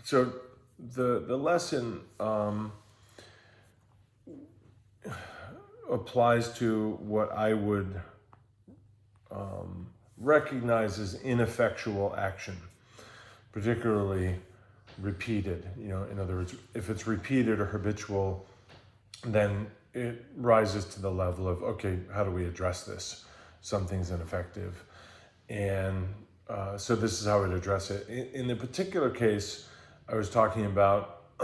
So the lesson applies to what I would recognize as ineffectual action, particularly repeated. In other words, if it's repeated or habitual, then it rises to the level of, okay, how do we address this? Something's ineffective. And so this is how I'd address it. In the particular case, I was talking about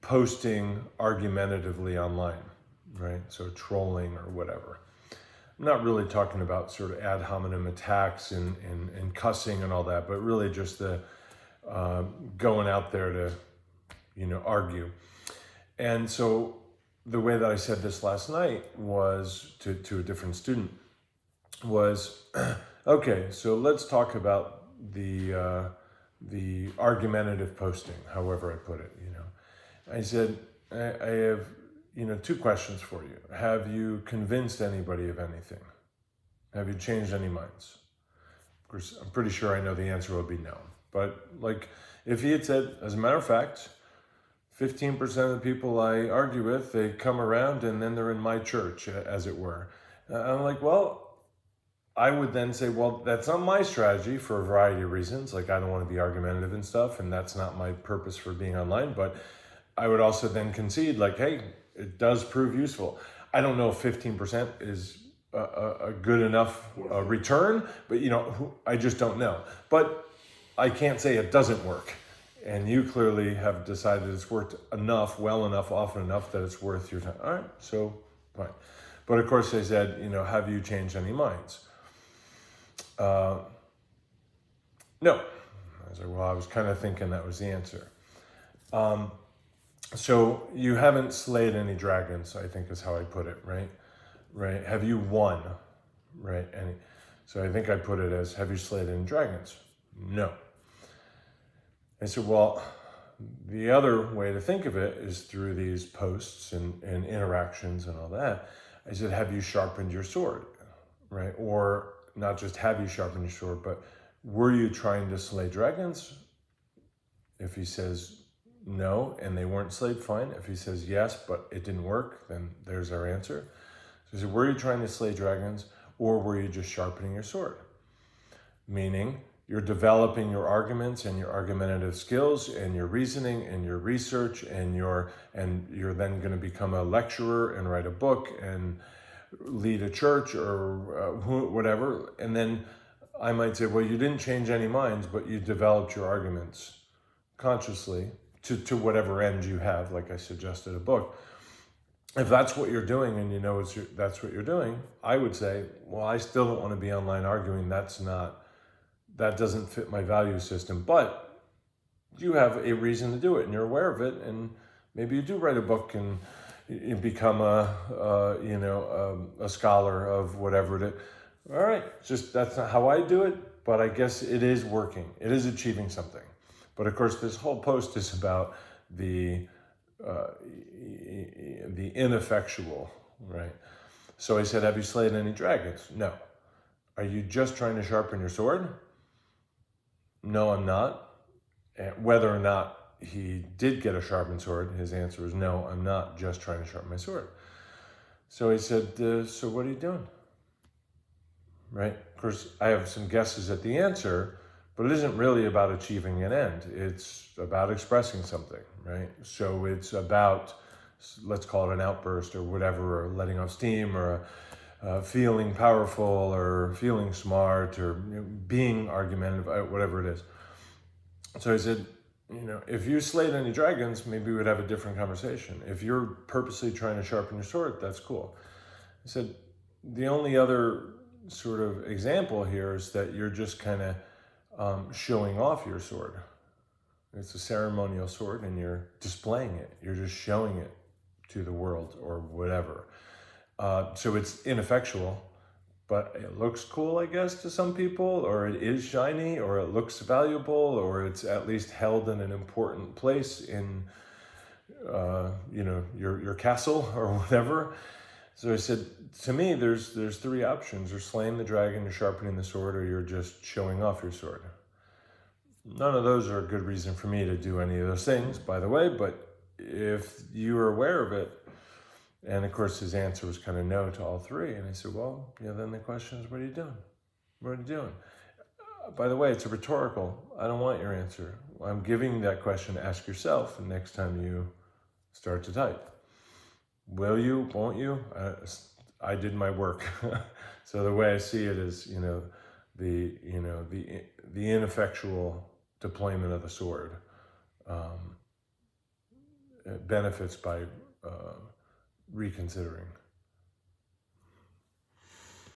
posting argumentatively online, right? So trolling or whatever. I'm not really talking about sort of ad hominem attacks and cussing and all that, but really just the going out there to, argue. And so the way that I said this last night was to a different student was, okay, so let's talk about the argumentative posting, however I put it. I said, I have, two questions for you. Have you convinced anybody of anything? Have you changed any minds? Of course, I'm pretty sure I know the answer would be no. But if he had said, as a matter of fact, 15% of the people I argue with, they come around and then they're in my church, as it were. I'm like, well, I would then say, well, that's not my strategy for a variety of reasons. I don't want to be argumentative and stuff, and that's not my purpose for being online. But I would also then concede, hey, it does prove useful. I don't know if 15% is a good enough return, but I just don't know. But I can't say it doesn't work. And you clearly have decided it's worked enough, well enough, often enough that it's worth your time. All right, so fine. But of course they said, have you changed any minds? No. I said, well, I was kind of thinking that was the answer. So you haven't slayed any dragons, I think is how I put it, right? Right. Have you won? Right. So I think I put it as, have you slayed any dragons? No. I said, well, the other way to think of it is through these posts and interactions and all that. I said, have you sharpened your sword? Right. Or not just have you sharpened your sword, but were you trying to slay dragons? If he says no, and they weren't slayed, fine. If he says yes, but it didn't work, then there's our answer. So he said, were you trying to slay dragons, or were you just sharpening your sword? Meaning, you're developing your arguments and your argumentative skills and your reasoning and your research, and you're then going to become a lecturer and write a book and lead a church or whatever. And then I might say, well, you didn't change any minds, but you developed your arguments consciously to whatever end you have, like I suggested a book. If that's what you're doing and that's what you're doing, I would say, well, I still don't want to be online arguing. That doesn't fit my value system, but you have a reason to do it and you're aware of it. And maybe you do write a book and you become a scholar of whatever it is. All right, that's not how I do it, but I guess it is working. It is achieving something. But of course, this whole post is about the ineffectual, right? So I said, have you slayed any dragons? No. Are you just trying to sharpen your sword? No, I'm not. And whether or not he did get a sharpened sword, his answer is no, I'm not just trying to sharpen my sword. So he said, so what are you doing? Right? Of course, I have some guesses at the answer, but it isn't really about achieving an end. It's about expressing something, right? So it's about, let's call it an outburst or whatever, or letting off steam, or feeling powerful, or feeling smart, or being argumentative, whatever it is. So I said, if you slayed any dragons, maybe we would have a different conversation. If you're purposely trying to sharpen your sword, that's cool. I said, the only other sort of example here is that you're just kind of showing off your sword. It's a ceremonial sword and you're displaying it. You're just showing it to the world or whatever. So it's ineffectual, but it looks cool, I guess, to some people, or it is shiny, or it looks valuable, or it's at least held in an important place in, your castle or whatever. So I said, to me, there's three options. You're slaying the dragon, you're sharpening the sword, or you're just showing off your sword. None of those are a good reason for me to do any of those things, by the way, but if you are aware of it, and of course his answer was kind of no to all three. And I said, well, then the question is, what are you doing? What are you doing? By the way, it's a rhetorical. I don't want your answer. I'm giving you that question to ask yourself the next time you start to type. Will you? Won't you? I did my work. So the way I see it is, the ineffectual deployment of the sword benefits by reconsidering.